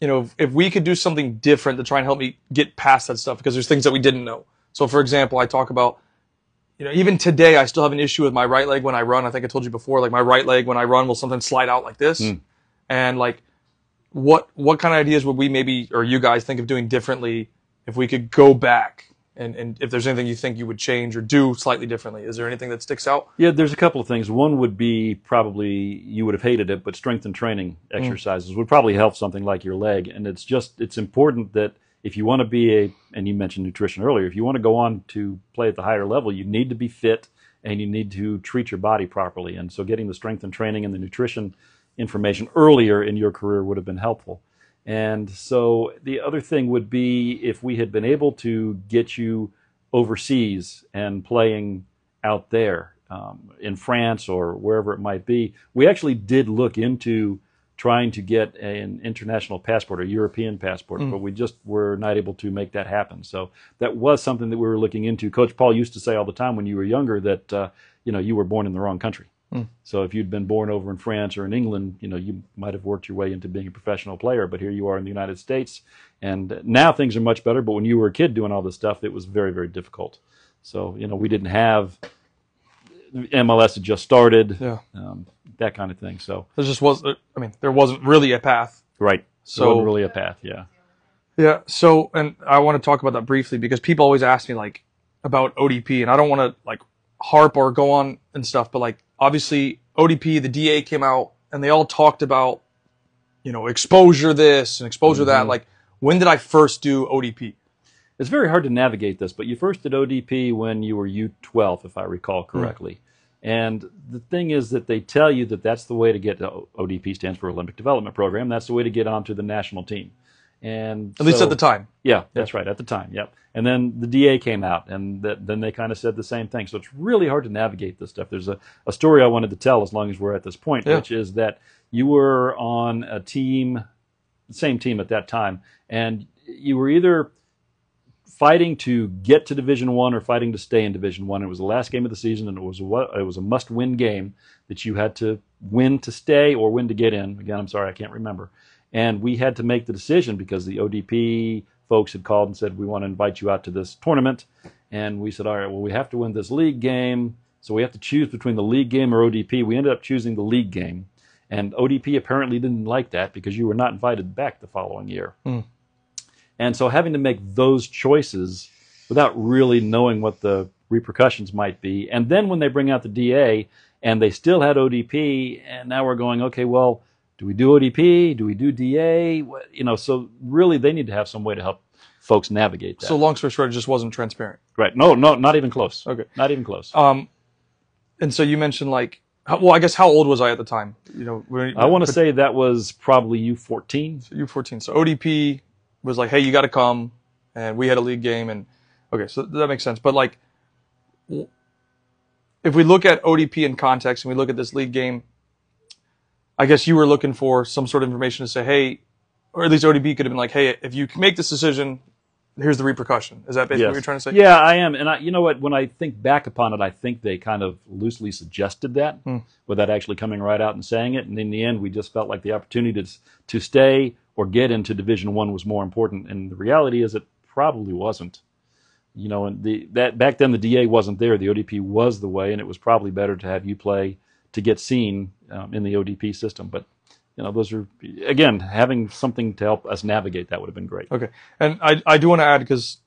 If we could do something different to try and help me get past that stuff, because there's things that we didn't know. So, for example, I talk about, even today, I still have an issue with my right leg when I run. I think I told you before, like, my right leg when I run will sometimes slide out like this. And, like, what kind of ideas would we maybe, or you guys, think of doing differently if we could go back and if there's anything you think you would change or do slightly differently. Is there anything that sticks out? Yeah, there's a couple of things. One would be probably you would have hated it, but strength and training exercises would probably help something like your leg. And it's important that if you want to be and you mentioned nutrition earlier, if you want to go on to play at the higher level, you need to be fit and you need to treat your body properly. And so getting the strength and training and the nutrition information earlier in your career would have been helpful. And so the other thing would be if we had been able to get you overseas and playing out there in France or wherever it might be. We actually did look into trying to get an international passport, a European passport, but we just were not able to make that happen. So that was something that we were looking into. Coach Paul used to say all the time when you were younger that you were born in the wrong country. So if you'd been born over in France or in England, you might have worked your way into being a professional player. But here you are in the United States, and now things are much better. But when you were a kid doing all this stuff, it was very, very difficult. So we didn't have MLS had just started, that kind of thing. So there just was. There wasn't really a path. Right. So there wasn't really a path. Yeah. Yeah. So, and I want to talk about that briefly because people always ask me about ODP, and I don't want to harp or go on and stuff, but obviously ODP, the DA came out and they all talked about, exposure this and exposure that. When did I first do ODP? It's very hard to navigate this, but you first did ODP when you were U12, if I recall correctly. And the thing is that they tell you that that's the way to get to ODP stands for Olympic Development Program. That's the way to get onto the national team. And at least at the time. Yeah, that's right, at the time, yep. And then the DA came out, and then they kind of said the same thing. So it's really hard to navigate this stuff. There's a story I wanted to tell as long as we're at this point, which is that you were on a team, the same team at that time, and you were either fighting to get to Division I or fighting to stay in Division I. It was the last game of the season, and it was a must-win game that you had to win to stay or win to get in. Again, I'm sorry, I can't remember. And we had to make the decision because the ODP folks had called and said, we want to invite you out to this tournament. And we said, all right, well, we have to win this league game, so we have to choose between the league game or ODP. We ended up choosing the league game. And ODP apparently didn't like that because you were not invited back the following year. And so having to make those choices without really knowing what the repercussions might be. And then when they bring out the DA and they still had ODP, and now we're going, okay, well, do we do ODP? Do we do DA? So really they need to have some way to help folks navigate that. So long story short, it just wasn't transparent. Right. No, not even close. Okay. Not even close. And so you mentioned I guess how old was I at the time? I want to say that was probably U14. So U14. So ODP was hey, you got to come, and we had a league game, and okay, so that makes sense. But if we look at ODP in context and we look at this league game, I guess you were looking for some sort of information to say, hey, or at least ODP could have been hey, if you make this decision, here's the repercussion. Is that basically what you're trying to say? Yeah, I am. And you know what? When I think back upon it, I think they kind of loosely suggested that without actually coming right out and saying it. And in the end, we just felt like the opportunity to stay or get into Division I was more important. And the reality is it probably wasn't. And back then the DA wasn't there. The ODP was the way, and it was probably better to have you play to get seen in the ODP system. But those are, again, having something to help us navigate that would have been great. Okay. And I do want to add because,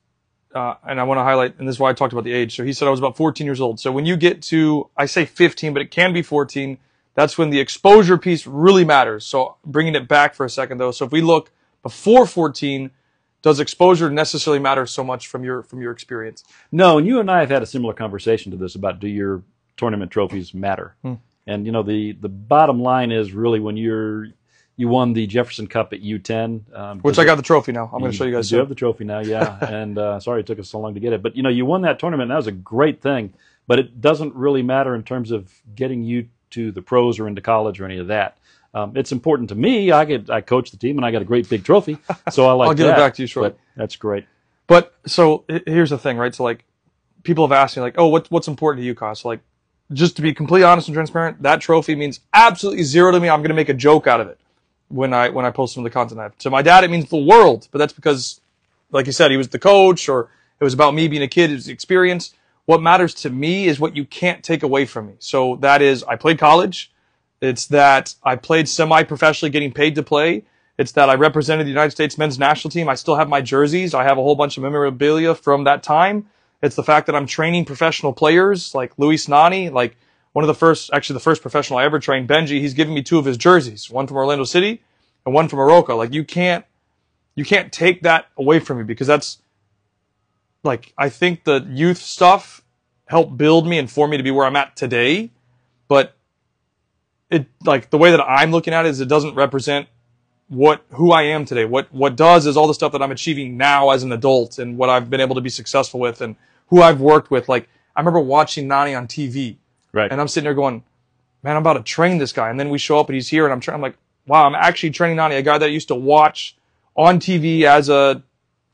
and I want to highlight, and this is why I talked about the age. So he said I was about 14 years old. So when you get to, I say 15, but it can be 14, that's when the exposure piece really matters. So bringing it back for a second though. So if we look before 14, does exposure necessarily matter so much from your experience? No, and you and I have had a similar conversation to this about do your tournament trophies matter? And the bottom line is really when you won the Jefferson Cup at U10, which I got the trophy now. I'm going to show you guys. You have the trophy now, yeah. And sorry it took us so long to get it, but you won that tournament. And that was a great thing, but it doesn't really matter in terms of getting you to the pros or into college or any of that. It's important to me. I coach the team and I got a great big trophy, so I like. I'll give it back to you shortly. That's great. But so here's the thing, right? So people have asked me oh, what's important to you, Kyle? So just to be completely honest and transparent, that trophy means absolutely zero to me. I'm going to make a joke out of it when I post some of the content I have. To my dad, it means the world, but that's because, like you said, he was the coach, or it was about me being a kid, his experience. What matters to me is what you can't take away from me. So that is, I played college. It's that I played semi-professionally, getting paid to play, It's that I represented the United States men's national team. I still have my jerseys. I have a whole bunch of memorabilia from that time. It's the fact that I'm training professional players like Luis Nani, like one of the first, actually the first professional I ever trained, Benji. He's giving me 2 of his jerseys, one from Orlando City and one from Morocco. Like you can't take that away from me, because that's like, I think the youth stuff helped build me and form me to be where I'm at today. But it, like, the way that I'm looking at it is it doesn't represent who I am today. What does is all the stuff that I'm achieving now as an adult and what I've been able to be successful with and who I've worked with. Like, I remember watching Nani on TV. Right. And I'm sitting there going, man, I'm about to train this guy. And then we show up and he's here and I'm like, wow, I'm actually training Nani, a guy that I used to watch on TV as a,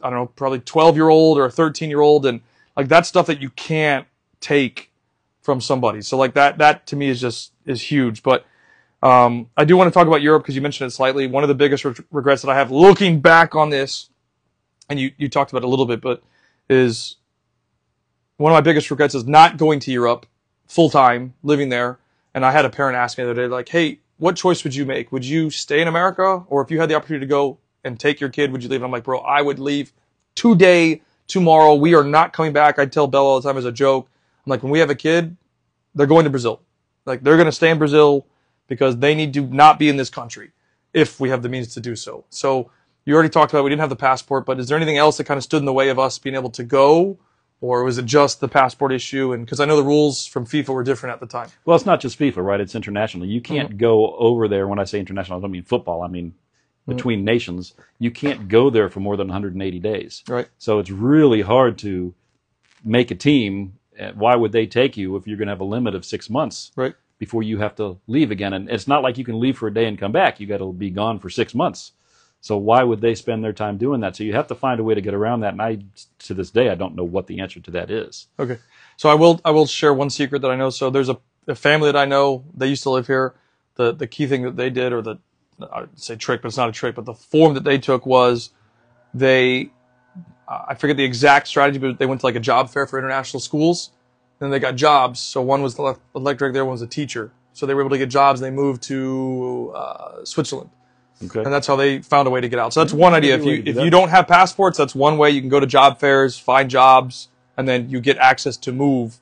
I don't know, probably 12-year-old or a 13-year-old. And like, that's stuff that you can't take from somebody. So like that to me is huge. But I do want to talk about Europe because you mentioned it slightly. One of the biggest regrets that I have looking back on this, and you talked about it a little bit, but is one of my biggest regrets is not going to Europe full time, living there. And I had a parent ask me the other day, like, hey, what choice would you make? Would you stay in America? Or if you had the opportunity to go and take your kid, would you leave? And I'm like, bro, I would leave today, tomorrow. We are not coming back. I tell Bella all the time as a joke. I'm like, when we have a kid, they're going to Brazil. Like, they're going to stay in Brazil because they need to not be in this country if we have the means to do so. So you already talked about we didn't have the passport, but is there anything else that kind of stood in the way of us being able to go? Or was it just the passport issue? And because I know the rules from FIFA were different at the time. Well, it's not just FIFA, right? It's international. You can't go over there. When I say international, I don't mean football. I mean between nations. You can't go there for more than 180 days. Right. So it's really hard to make a team. Why would they take you if you're going to have a limit of 6 months Right. before you have to leave again? And it's not like you can leave for a day and come back. You got to be gone for 6 months. So why would they spend their time doing that? So you have to find a way to get around that. And to this day, I don't know what the answer to that is. Okay. So I will share one secret that I know. So there's a family that I know. They used to live here. The key thing that they did, or I'd say trick, but it's not a trick, but the form that they took was I forget the exact strategy, but they went to like a job fair for international schools. Then they got jobs. So one was the electric, the other one was a teacher. So they were able to get jobs. And they moved to Switzerland. Okay. And that's how they found a way to get out. So that's one idea. If you don't have passports, that's one way. You can go to job fairs, find jobs, and then you get access to move.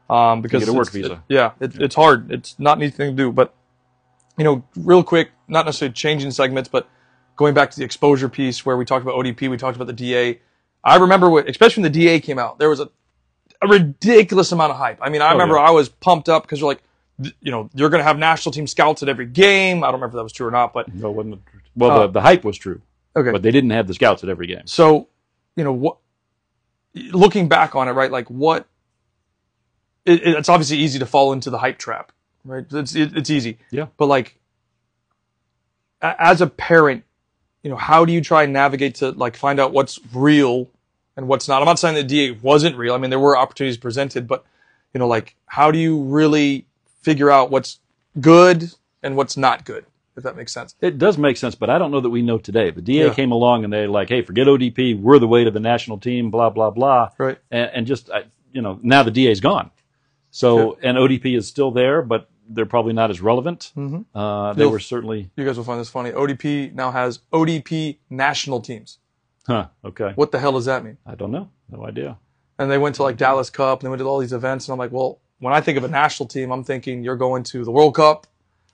Because you get a work visa. It's hard. It's not an easy thing to do. But, real quick, not necessarily changing segments, but going back to the exposure piece where we talked about ODP, we talked about the DA. I remember, especially when the DA came out, there was a ridiculous amount of hype. I mean, I remember I was pumped up because you're like, you're going to have national team scouts at every game. I don't remember if that was true or not, but no, it wasn't. Well, the hype was true. Okay, but they didn't have the scouts at every game. So, looking back on it, right? Like it's obviously easy to fall into the hype trap, right? It's easy. Yeah. But like, as a parent, how do you try and navigate to like find out what's real and what's not? I'm not saying the DA wasn't real. I mean, there were opportunities presented, but like, how do you really figure out what's good and what's not good, if that makes sense? It does make sense, but I don't know that we know today. The DA came along and they're like, hey, forget ODP. We're the way to the national team, blah, blah, blah. Right. And just, now the DA's gone. So, and ODP is still there, but they're probably not as relevant. They were certainly... You guys will find this funny. ODP now has ODP national teams. Huh, okay. What the hell does that mean? I don't know. No idea. And they went to like Dallas Cup, and they went to all these events, and I'm like, well, when I think of a national team, I'm thinking you're going to the World Cup.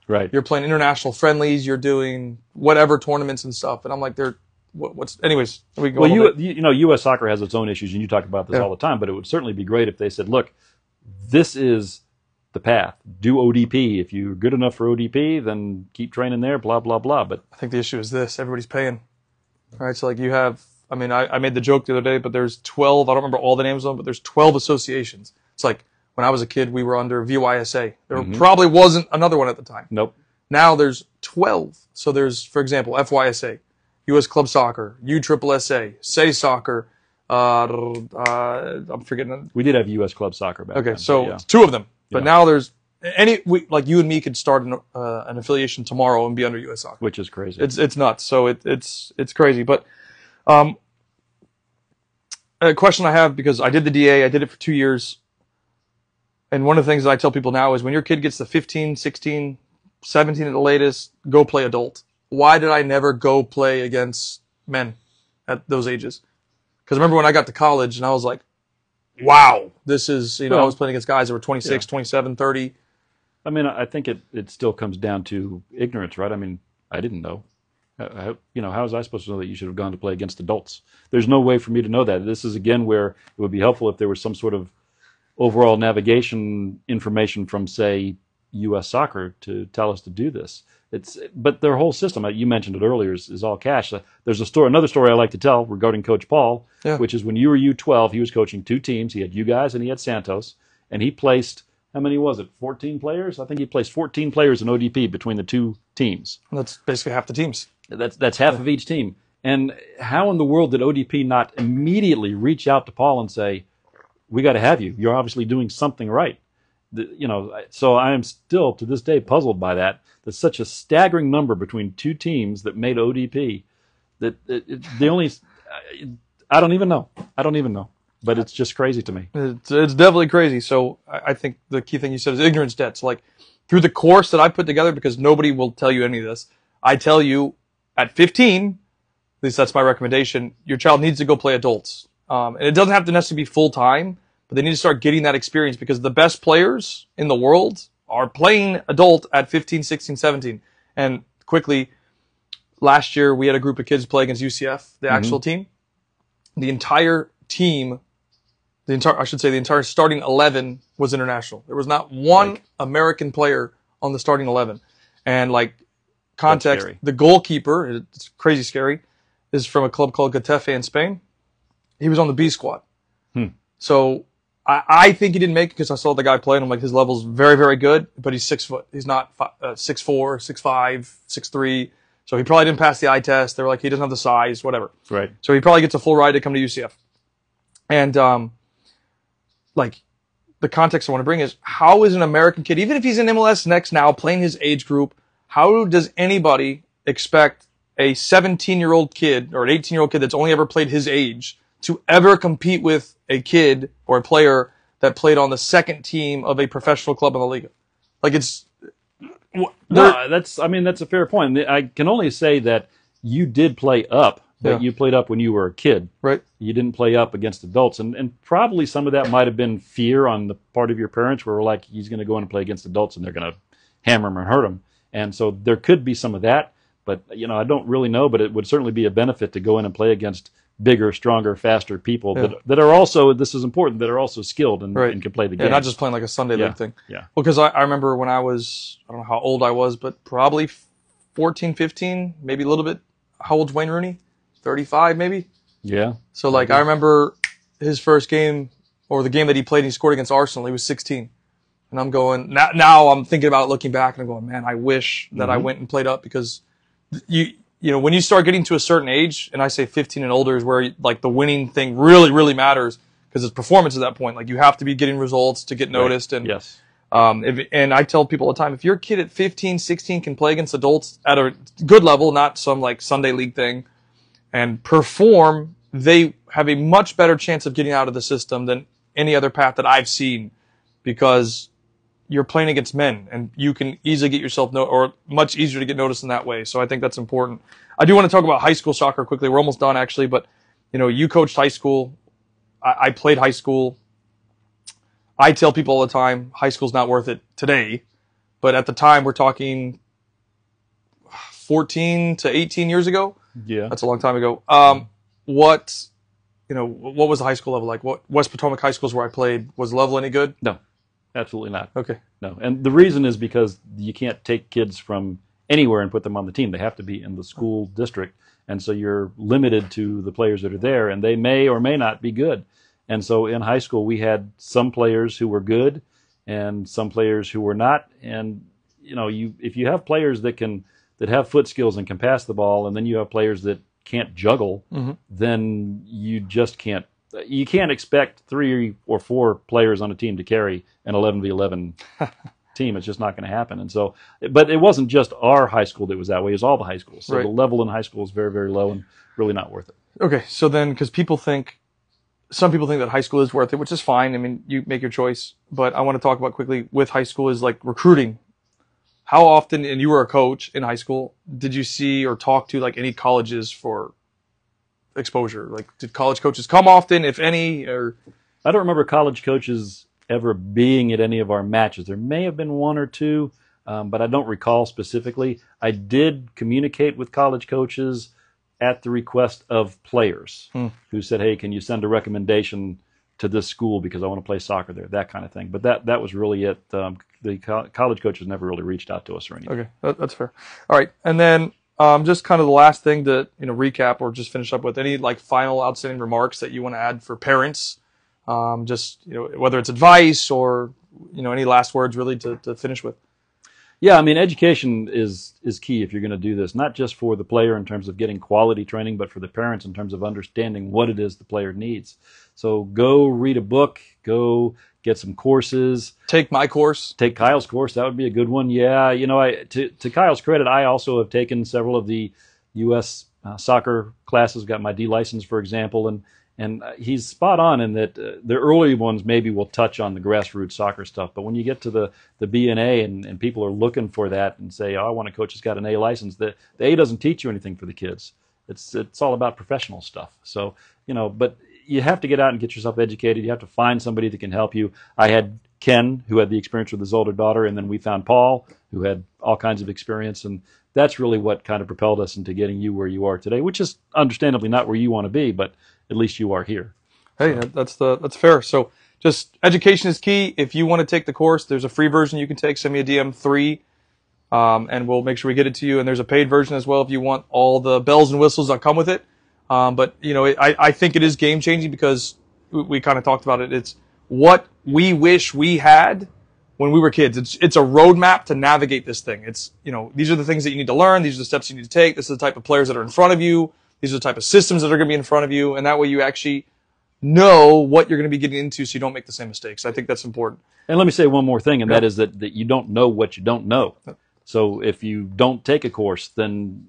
Right. You're playing international friendlies. You're doing whatever tournaments and stuff. And I'm like, anyways. We can go U.S. soccer has its own issues, and you talk about this all the time, but it would certainly be great if they said, look, this is the path. Do ODP. If you're good enough for ODP, then keep training there, blah, blah, blah. But I think the issue is this. Everybody's paying. All right, so like you have, I mean, I made the joke the other day, but there's 12, I don't remember all the names of them, but there's 12 associations. It's like, when I was a kid, we were under VYSA. There probably wasn't another one at the time. Nope. Now there's 12. So there's, for example, FYSA, US Club Soccer, USSSA, Say Soccer. I'm forgetting. We did have US Club Soccer back then. Okay, so it's 2 of them. But now there's like you and me could start an affiliation tomorrow and be under US Soccer, which is crazy. It's nuts. So it's crazy. But a question I have, because I did the DA, I did it for 2 years. And one of the things that I tell people now is when your kid gets to 15, 16, 17 at the latest, go play adult. why did I never go play against men at those ages? Because I remember when I got to college and I was like, wow, this is, I was playing against guys that were 26, 27, 30. I mean, I think it still comes down to ignorance, right? I mean, I didn't know. How was I supposed to know that you should have gone to play against adults? There's no way for me to know that. This is, again, where it would be helpful if there was some sort of overall navigation information from, say, U.S. Soccer to tell us to do this. But their whole system, you mentioned it earlier, is all cash. There's another story I like to tell regarding Coach Paul, which is when you were U12, he was coaching 2 teams. He had you guys and he had Santos, and he placed, how many was it, 14 players? I think he placed 14 players in ODP between the 2 teams. That's basically half the teams. That's half of each team. And how in the world did ODP not immediately reach out to Paul and say, we got to have you. You're obviously doing something right. So I am still, to this day, puzzled by that. There's such a staggering number between 2 teams that made ODP that I don't even know. But it's just crazy to me. It's definitely crazy. So I think the key thing you said is ignorance debts. Like through the course that I put together, because nobody will tell you any of this, I tell you at 15, at least that's my recommendation, your child needs to go play adults. And it doesn't have to necessarily be full time, but they need to start getting that experience because the best players in the world are playing adult at 15, 16, 17. And quickly, last year we had a group of kids play against UCF, the actual team. The entire team, the entire starting 11 was international. There was not one American player on the starting 11. And like context, the goalkeeper, it's crazy scary, is from a club called Getafe in Spain. He was on the B squad. So I think he didn't make it because I saw the guy play and I'm like, his level's very, very good, but he's 6 foot. He's not 6'4", 6'5", 6'3". So he probably didn't pass the eye test. They were like, he doesn't have the size, whatever. Right. So he probably gets a full ride to come to UCF. And like the context I want to bring is how is an American kid, even if he's in MLS Next now playing his age group, how does anybody expect a 17-year-old kid or an 18-year-old kid that's only ever played his age to ever compete with a kid or a player that played on the second team of a professional club in the league? Like it's that's a fair point. I can only say that you did play up, but you played up when you were a kid. Right. You didn't play up against adults. And probably some of that might have been fear on the part of your parents where we're like, he's going to go in and play against adults and they're going to hammer him and hurt him. And so there could be some of that. But, I don't really know, but it would certainly be a benefit to go in and play against bigger, stronger, faster people that are also, this is important, that are also skilled and can play the game. Yeah, not just playing like a Sunday league thing. Yeah. Because I remember when I was, I don't know how old I was, but probably 14, 15, maybe a little bit. How old's Wayne Rooney? 35 maybe? Yeah. So like I remember his first game or the game that he played and he scored against Arsenal, he was 16. And I'm going, now I'm thinking about it looking back and I'm going, man, I wish that I went and played up because when you start getting to a certain age, and I say 15 and older is where like the winning thing really, really matters because it's performance at that point. Like you have to be getting results to get noticed. And yes. And I tell people all the time, if your kid at 15, 16 can play against adults at a good level, not some like Sunday league thing, and perform, they have a much better chance of getting out of the system than any other path that I've seen because you're playing against men and you can easily get yourself or much easier to get noticed in that way. So I think that's important. I do want to talk about high school soccer quickly. We're almost done actually, but you coached high school. I played high school. I tell people all the time, high school's not worth it today, but at the time we're talking 14 to 18 years ago. Yeah. That's a long time ago. What was the high school level like? What West Potomac High School is where I played. Was the level any good? No. Absolutely not. Okay. No. And the reason is because you can't take kids from anywhere and put them on the team. They have to be in the school district. And so you're limited to the players that are there, and they may or may not be good. And so in high school, we had some players who were good and some players who were not. And, if you have players that have foot skills and can pass the ball, and then you have players that can't juggle, then you just can't. You can't expect 3 or 4 players on a team to carry an 11v11 team. It's just not going to happen. And so, but it wasn't just our high school that was that way. It was all the high schools. So the level in high school is very, very low and really not worth it. Okay. So then, because some people think that high school is worth it, which is fine. I mean, you make your choice. But I want to talk about quickly with high school is like recruiting. how often, and you were a coach in high school, did you see or talk to like any colleges for exposure? Like, did college coaches come often, if any? Or I don't remember college coaches ever being at any of our matches. There may have been one or two, but I don't recall specifically. I did communicate with college coaches at the request of players who said, hey, can you send a recommendation to this school because I want to play soccer there, that kind of thing. But that was really it. The college coaches never really reached out to us or anything. Okay, that's fair. All right, and then just kind of the last thing to recap or just finish up with, any like final outstanding remarks that you want to add for parents, just whether it's advice or any last words really to finish with. Yeah, I mean, education is key if you're going to do this, not just for the player in terms of getting quality training, but for the parents in terms of understanding what it is the player needs. So go read a book, go get some courses. Take my course. Take Kyle's course. That would be a good one. Yeah, to Kyle's credit, I also have taken several of the U.S. Soccer classes, got my D license, for example, and he's spot on in that the early ones maybe will touch on the grassroots soccer stuff. But when you get to the B and A and people are looking for that and say, oh, I want a coach who's got an A license, the A doesn't teach you anything for the kids. It's all about professional stuff. So, but you have to get out and get yourself educated. You have to find somebody that can help you. I had Ken, who had the experience with his older daughter, and then we found Paul, who had all kinds of experience. And that's really what kind of propelled us into getting you where you are today, which is understandably not where you want to be, but at least you are here. Hey, that's fair. So just education is key. If you want to take the course, there's a free version you can take. Send me a DM 3, and we'll make sure we get it to you. And there's a paid version as well if you want all the bells and whistles that come with it. But I think it is game changing because we kind of talked about it. It's what we wish we had when we were kids. It's a roadmap to navigate this thing. It's these are the things that you need to learn. These are the steps you need to take. This is the type of players that are in front of you. These are the type of systems that are going to be in front of you, and that way you actually know what you're going to be getting into so you don't make the same mistakes. I think that's important. And let me say one more thing, and that is that you don't know what you don't know. So if you don't take a course, then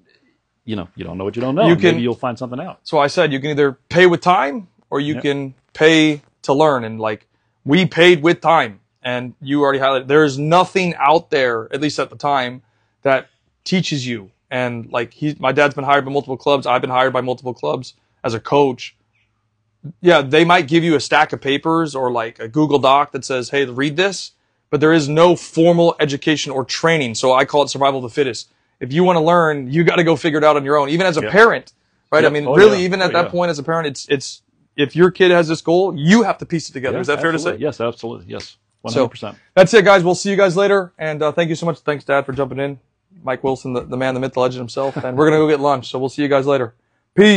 you don't know what you don't know. Maybe you'll find something out. So I said you can either pay with time or you can pay to learn. And like we paid with time, and you already highlighted, there's nothing out there, at least at the time, that teaches you. And like my dad's been hired by multiple clubs. I've been hired by multiple clubs as a coach. Yeah, they might give you a stack of papers or like a Google Doc that says, hey, read this, but there is no formal education or training. So I call it survival of the fittest. If you want to learn, you got to go figure it out on your own, even as a parent, right? I mean, even at that point as a parent, it's if your kid has this goal, you have to piece it together. Is that fair to say? Yes, absolutely. Yes, 100%. So that's it, guys. We'll see you guys later. And thank you so much. Thanks, Dad, for jumping in. Mike Wilson, the man, the myth, the legend himself. And we're going to go get lunch. So we'll see you guys later. Peace.